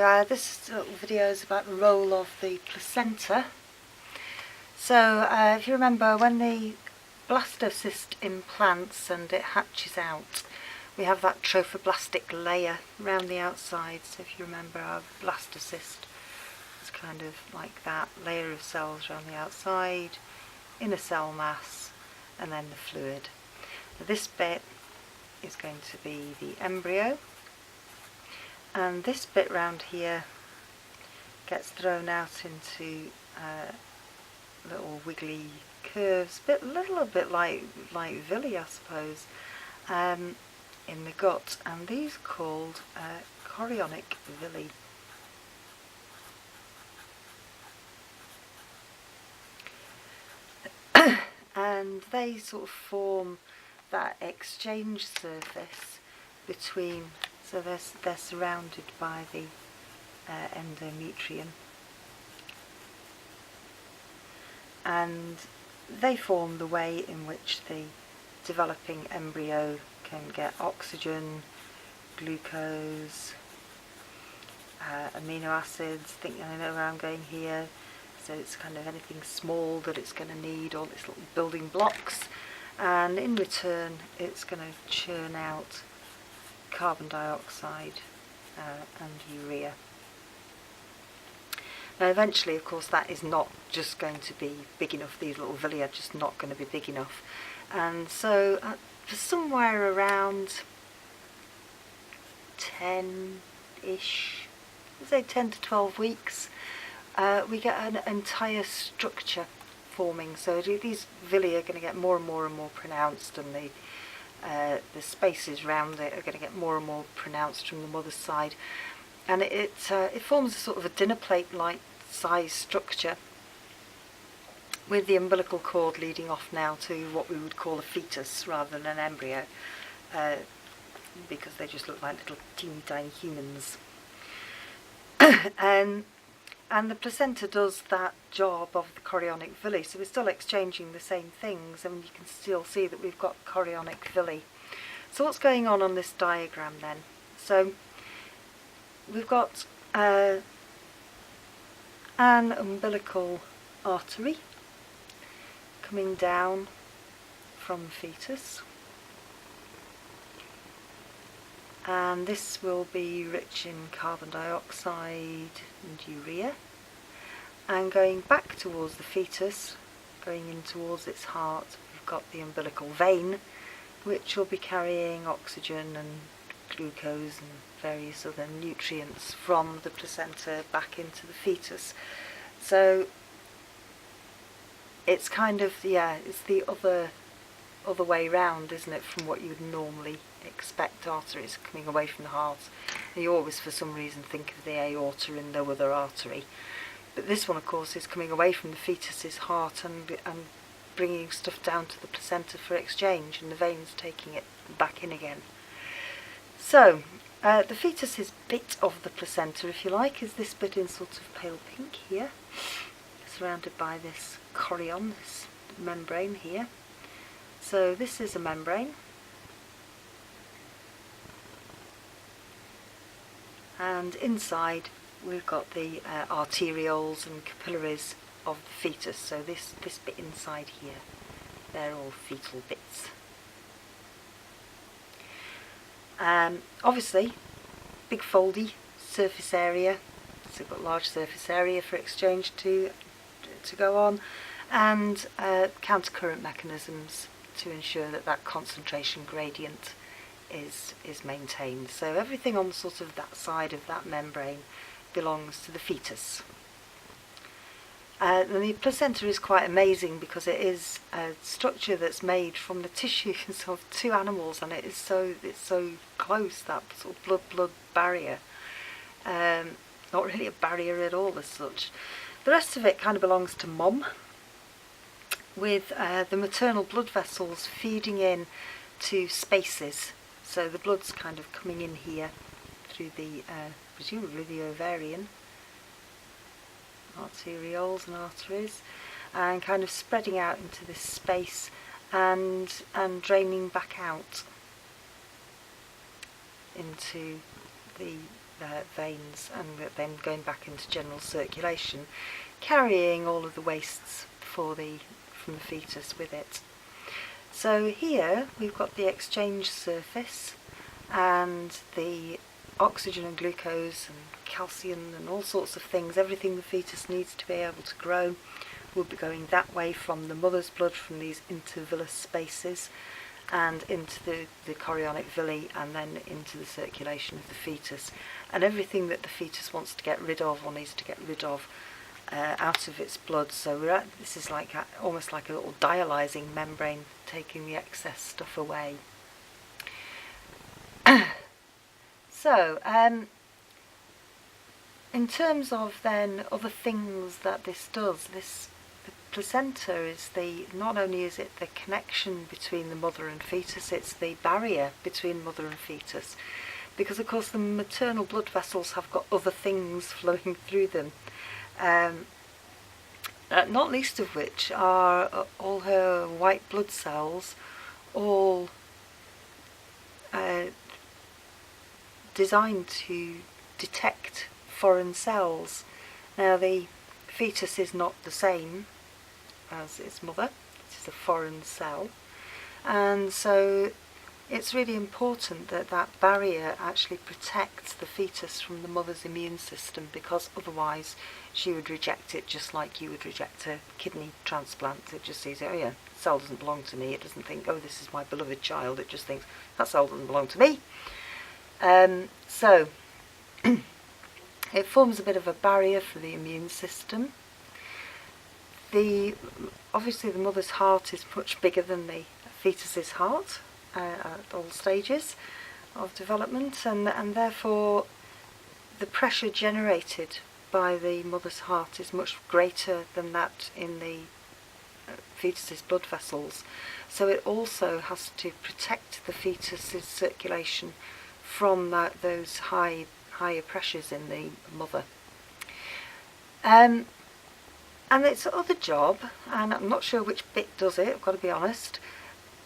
this little video is about the role of the placenta. So if you remember, when the blastocyst implants and it hatches out, we have that trophoblastic layer around the outside. So if you remember, our blastocyst is kind of like that layer of cells around the outside, inner cell mass, and then the fluid. Now, this bit is going to be the embryo, and this bit round here gets thrown out into little wiggly curves, a little bit like villi, I suppose, in the gut, and these are called chorionic villi. And they sort of form that exchange surface between, so they're surrounded by the endometrium, and they form the way in which the developing embryo can get oxygen, glucose, amino acids. I know where I'm going here. So it's kind of anything small that it's going to need, all its little building blocks, and in return it's going to churn out carbon dioxide and urea. Now eventually, of course, that is not just going to be big enough. These little villi are just not going to be big enough, and so for somewhere around 10-ish, let's say 10 to 12 weeks, we get an entire structure forming. So these villi are going to get more and more and more pronounced, and the spaces around it are going to get more and more pronounced from the mother's side, and it forms a sort of a dinner plate-like size structure, with the umbilical cord leading off now to what we would call a fetus rather than an embryo, because they just look like little teeny tiny humans. And the placenta does that job of the chorionic villi, so we're still exchanging the same things, and you can still see that we've got chorionic villi. So what's going on this diagram then? So we've got an umbilical artery coming down from the fetus, and this will be rich in carbon dioxide and urea, and going back towards the fetus, going in towards its heart, we've got the umbilical vein, which will be carrying oxygen and glucose and various other nutrients from the placenta back into the fetus. So it's kind of, it's the other way round, isn't it, from what you would normally expect. Arteries coming away from the heart. You always, for some reason, think of the aorta and no other artery, but this one, of course, is coming away from the fetus's heart and bringing stuff down to the placenta for exchange, and the veins taking it back in again. So the fetus's bit of the placenta, if you like, is this bit in sort of pale pink here, surrounded by this chorion, this membrane here. So this is a membrane, and inside we've got the arterioles and capillaries of the fetus. So this bit inside here, they're all fetal bits. Obviously, big foldy surface area, so we've got large surface area for exchange to go on, and countercurrent mechanisms to ensure that concentration gradient is maintained. So everything on sort of that side of that membrane belongs to the fetus. And the placenta is quite amazing because it is a structure that's made from the tissues of two animals, and it's so close, that sort of blood-blood barrier. Not really a barrier at all as such. The rest of it kind of belongs to Mum, with the maternal blood vessels feeding in to spaces. So the blood's kind of coming in here through the, presumably the ovarian, arterioles and arteries, and kind of spreading out into this space and draining back out into the veins, and then going back into general circulation, carrying all of the wastes from the fetus with it. So here we've got the exchange surface, and the oxygen and glucose and calcium and all sorts of things, everything the fetus needs to be able to grow, will be going that way from the mother's blood, from these intervillous spaces, and into the chorionic villi, and then into the circulation of the fetus. And everything that the fetus wants to get rid of or needs to get rid of out of its blood. So this is like almost like a little dialysing membrane, taking the excess stuff away. So, in terms of then other things that this does, the placenta is not only is it the connection between the mother and fetus, it's the barrier between mother and fetus, because of course the maternal blood vessels have got other things flowing through them, not least of which are all her white blood cells, all designed to detect foreign cells. Now the fetus is not the same as its mother, it is a foreign cell, and so it's really important that that barrier actually protects the fetus from the mother's immune system, because otherwise she would reject it just like you would reject a kidney transplant. It just sees, oh yeah, cell doesn't belong to me. It doesn't think, oh, this is my beloved child. It just thinks, that cell doesn't belong to me. So it forms a bit of a barrier for the immune system. Obviously the mother's heart is much bigger than the fetus's heart at all stages of development, and therefore the pressure generated by the mother's heart is much greater than that in the fetus's blood vessels. So it also has to protect the fetus's circulation from those higher pressures in the mother. And its other job, and I'm not sure which bit does it, I've got to be honest,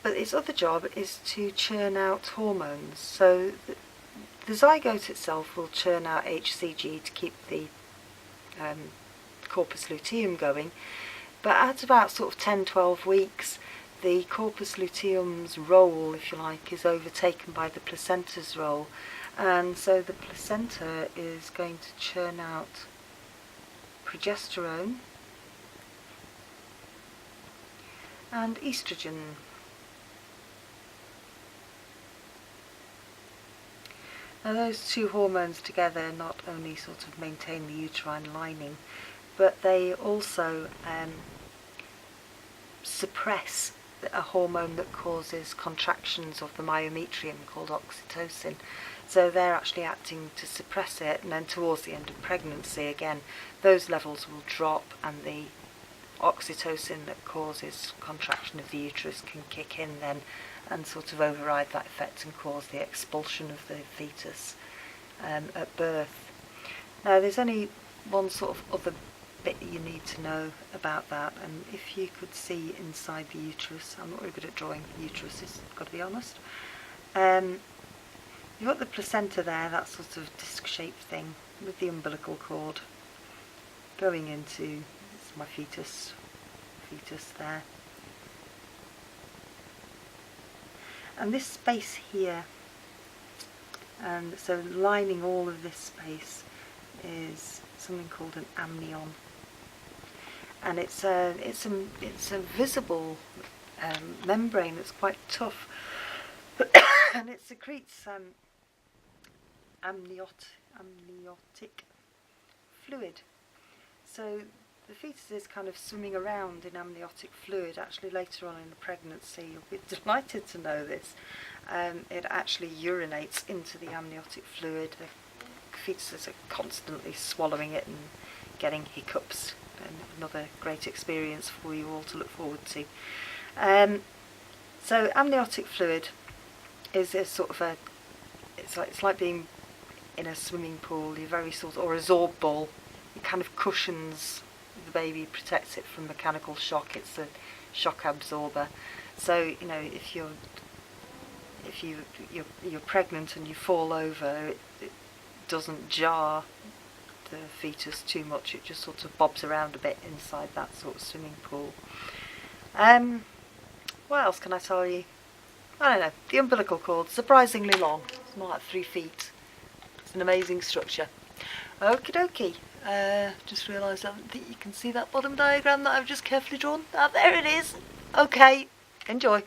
but its other job is to churn out hormones. So the zygote itself will churn out HCG to keep the corpus luteum going, but at about sort of 10-12 weeks, the corpus luteum's role, if you like, is overtaken by the placenta's role, and so the placenta is going to churn out progesterone and estrogen. Now those two hormones together not only sort of maintain the uterine lining, but they also suppress a hormone that causes contractions of the myometrium called oxytocin. So they're actually acting to suppress it, and then towards the end of pregnancy again those levels will drop, and the oxytocin that causes contraction of the uterus can kick in then and sort of override that effect and cause the expulsion of the fetus at birth. Now there's only one sort of other bit you need to know about that, and if you could see inside the uterus, I'm not really good at drawing uteruses, I've got to be honest. You've got the placenta there, that sort of disc-shaped thing with the umbilical cord going into, it's my fetus there. And this space here, and so lining all of this space is something called an amnion, and it's a visible membrane that's quite tough, and it secretes amniotic fluid. So the fetus is kind of swimming around in amniotic fluid. Actually later on in the pregnancy, you'll be delighted to know this, it actually urinates into the amniotic fluid. The fetuses are constantly swallowing it and getting hiccups, and another great experience for you all to look forward to. So amniotic fluid is a sort of it's like being in a swimming pool. You're very sort of, or a zorb ball. It kind of cushions the baby, protects it from mechanical shock. It's a shock absorber. So you know, if you're pregnant and you fall over, it doesn't jar the fetus too much. It just sort of bobs around a bit inside that sort of swimming pool. What else can I tell you? I don't know. The umbilical cord, surprisingly long. It's more like 3 feet. It's an amazing structure. Okie dokie. Just realised I don't think you can see that bottom diagram that I've just carefully drawn. Ah, there it is. Okay, enjoy.